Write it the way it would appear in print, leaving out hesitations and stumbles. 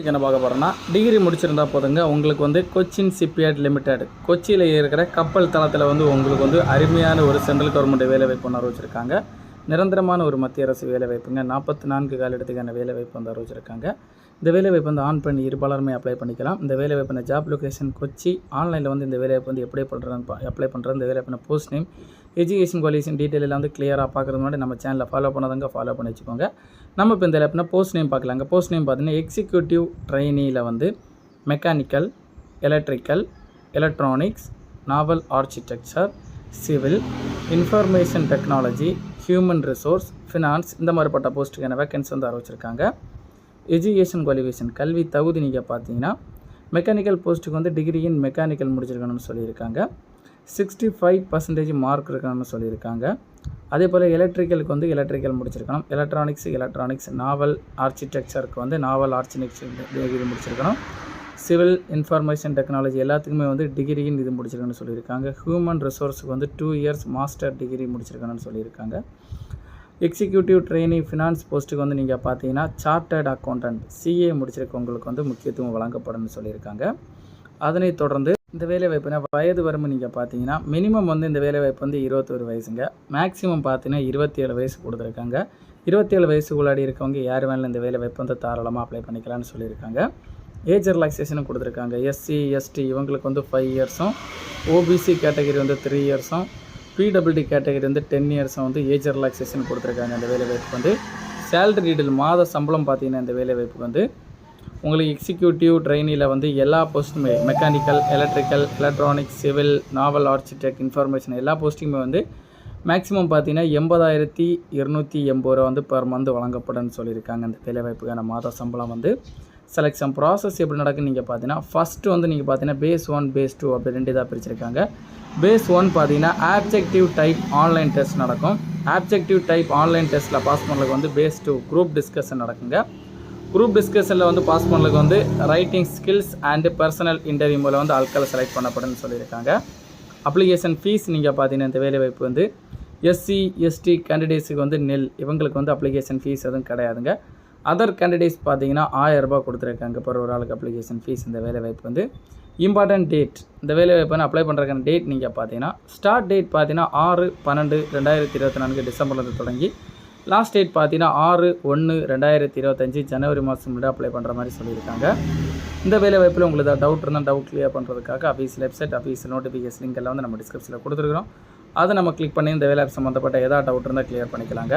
என்ன பார்க்க போகிறோன்னா, டிகிரி முடிச்சிருந்தா போதுங்க. உங்களுக்கு வந்து கொச்சின் ஷிப்யார்ட் லிமிடெட் கொச்சியில் இருக்கிற கப்பல் தளத்தில் வந்து உங்களுக்கு வந்து அருமையான ஒரு சென்ட்ரல் கவர்மெண்ட் வேலைவாய்ப்பு ஒன்று அறிவிச்சிருக்காங்க. நிரந்தரமான ஒரு மத்திய அரசு வேலைவாய்ப்புங்க. 44 காலிடத்துக்கான வேலைவாய்ப்பு வந்து அறிவிச்சிருக்காங்க. இந்த வேலைவாய்ப்பு வந்து ஆன் பண்ணி இருபாலருமே அப்ளை பண்ணிக்கலாம். இந்த வேலைவாய்ப்பு ஜாப் லொகேஷன் கொச்சி. ஆன்லைனில் வந்து இந்த வேலைவாய்ப்பு வந்து எப்படி அப்ளை பண்ணுறது, இந்த வேலைவாய்ப்பு post name, education qualification detail எல்லாம் வந்து கிளியராக பார்க்குறது முன்னாடி நம்ம சேனலில் ஃபாலோ பண்ணாதவங்க ஃபாலோ பண்ணி வச்சுக்கோங்க. நம்ம இப்போ இந்த வேலைவாய்ப்புனா போஸ்ட் நேம் பார்க்கலாங்க. போஸ்ட் நேம் பார்த்தீங்கன்னா எக்ஸிக்யூட்டிவ் ட்ரெயினியில் வந்து மெக்கானிக்கல், எலக்ட்ரிக்கல், எலக்ட்ரானிக்ஸ், நாவல் architecture, civil, information technology, human resource, finance இந்த மாதிரிப்பட்ட போஸ்ட்டுக்கான வேக்கன்சி வந்து அறிவிச்சிருக்காங்க. எஜுகேஷன் குவாலிஃபிகேஷன் கல்வி தகுதி நீங்கள் பார்த்தீங்கன்னா மெக்கானிக்கல் போஸ்ட்டுக்கு வந்து டிகிரி இன் மெக்கானிக்கல் முடிச்சிருக்கணும்னு சொல்லியிருக்காங்க. 65% மார்க் இருக்கணும்னு சொல்லியிருக்காங்க. அதே போல் எலக்ட்ரிக்கலுக்கு வந்து எலக்ட்ரிக்கல் முடிச்சிருக்கணும். எலக்ட்ரானிக்ஸ், நாவல் ஆர்கிடெக்சருக்கு வந்து நாவல் ஆர்கிடெக்சர் டிகிரி முடிச்சிருக்கணும். சிவில், இன்ஃபர்மேஷன் டெக்னாலஜி எல்லாத்துக்குமே வந்து டிகிரின்னு இது முடிச்சிருக்கணும்னு சொல்லியிருக்காங்க. ஹியூமன் ரிசோர்ஸுக்கு வந்து 2 இயர்ஸ் மாஸ்டர் டிகிரி முடிச்சிருக்கணும்னு சொல்லியிருக்காங்க. எக்ஸிக்யூட்டிவ் ட்ரெயினிங் ஃபினான்ஸ் போஸ்ட்டுக்கு வந்து நீங்கள் பார்த்தீங்கன்னா சார்ட்டர்ட் அக்கௌண்டன்ட் CA முடிச்சிருக்கவங்களுக்கு வந்து முக்கியத்துவம் வழங்கப்படும்னு சொல்லியிருக்காங்க. அதனைத் தொடர்ந்து இந்த வேலைவாய்ப்புனா வயது வரம்பு நீங்கள் பார்த்தீங்கன்னா மினிமம் வந்து இந்த வேலைவாய்ப்பு வந்து 21 வயசுங்க. மேக்ஸிமம் பார்த்தீங்கன்னா 27 வயசு கொடுத்துருக்காங்க. 27 வயசுக்குள்ளாடி இருக்கவங்க யார் வேணாலும் இந்த வேலைவாய்ப்பு வந்து தாராளமாக அப்ளை பண்ணிக்கலாம்னு சொல்லியிருக்காங்க. ஏஜ் ரிலாக்ஸேஷனும் கொடுத்துருக்காங்க. SC ST இவங்களுக்கு வந்து 5 இயர்ஸும், OBC கேட்டகரி வந்து 3 இயர்ஸும், PWD கேட்டகரி வந்து 10 இயர்ஸும் வந்து ஏஜ் ரிலாக்ஸேஷன் கொடுத்துருக்காங்க. இந்த வேலைவாய்ப்பு வந்து சேலரி டீட்டெயில் மாத சம்பளம் பார்த்தீங்கன்னா இந்த வேலைவாய்ப்பு வந்து உங்களுக்கு எக்ஸிக்யூட்டிவ் ட்ரெயினியில் வந்து எல்லா போஸ்ட்டுமே மெக்கானிக்கல், எலக்ட்ரிக்கல், எலக்ட்ரானிக்ஸ், சிவில், நாவல் ஆர்கிடெக்ட், இன்ஃபர்மேஷன் எல்லா போஸ்ட்டுமே வந்து மேக்ஸிமம் பார்த்தீங்கன்னா 80,280 ரூபா வந்து பர் மந்த் வழங்கப்படும்னு சொல்லியிருக்காங்க. இந்த வேலைவாய்ப்புக்கான மாத சம்பளம் வந்து செலெக்ஷன் ப்ராசஸ் எப்படி நடக்குன்னு நீங்கள் பார்த்தீங்கன்னா ஃபஸ்ட்டு வந்து நீங்கள் பார்த்தீங்கன்னா பேஸ் 1 பேஸ் 2 அப்படி 2 இதாக பிரிச்சிருக்காங்க. பேஸ் 1 பார்த்தீங்கன்னா ஆப்ஜெக்டிவ் டைப் ஆன்லைன் டெஸ்ட் நடக்கும். ஆப்ஜெக்டிவ் டைப் ஆன்லைன் டெஸ்ட்டில் பாஸ் பண்ணுறதுக்கு வந்து பேஸ் 2 குரூப் டிஸ்கஷன் நடக்குங்க. குரூப் டிஸ்கஷனில் வந்து பாஸ் பண்ணுறதுக்கு வந்து writing skills and personal interview மூலம் வந்து ஆட்களை செலக்ட் பண்ணப்படும்னு சொல்லியிருக்காங்க. அப்ளிகேஷன் ஃபீஸ் நீங்கள் பார்த்தீங்கன்னா இந்த வேலைவாய்ப்பு வந்து SC ST கேண்டிடேட்ஸுக்கு வந்து இவங்களுக்கு வந்து அப்ளிகேஷன் ஃபீஸ் எதுவும் கிடையாதுங்க. அதர் கேண்டிடேட்ஸ் பார்த்தீங்கன்னா 1000 ரூபா கொடுத்துருக்காங்க பர் ஒரு ஆளுக்கு அப்ளிகேஷன் ஃபீஸ். இந்த வேலைவாய்ப்பு வந்து இம்பார்ட்டன்ட் டேட் இந்த வேலைவாய்ப்பு அப்ளை பண்ணுறதுக்கான டேட் நீங்கள் பார்த்தீங்கன்னா ஸ்டார்ட் டேட் பார்த்தீங்கன்னா 6/12/2024 டிசம்பர்லேருந்து தொடங்கி லாஸ்ட் டேட் பார்த்தீங்கன்னா 6/1/2025 ஜனவரி மாதம் முன்னாடி அப்ளை பண்ணுற மாதிரி சொல்லியிருக்காங்க. இந்த வேலைவாய்ப்பில் உங்களுக்கு டவுட் இருந்தால் டவுட் கிளியர் பண்ணுறதுக்காக official website, official notification link எல்லாம் வந்து நம்ம டிஸ்கிரிப்ஷனில் கொடுத்துருக்குறோம். அதை நம்ம கிளிக் பண்ணி இந்த வேலைவாய்ப்பு சம்மந்தப்பட்ட ஏதாவது டவுட் இருந்தால் கிளியர் பண்ணிக்கலாங்க.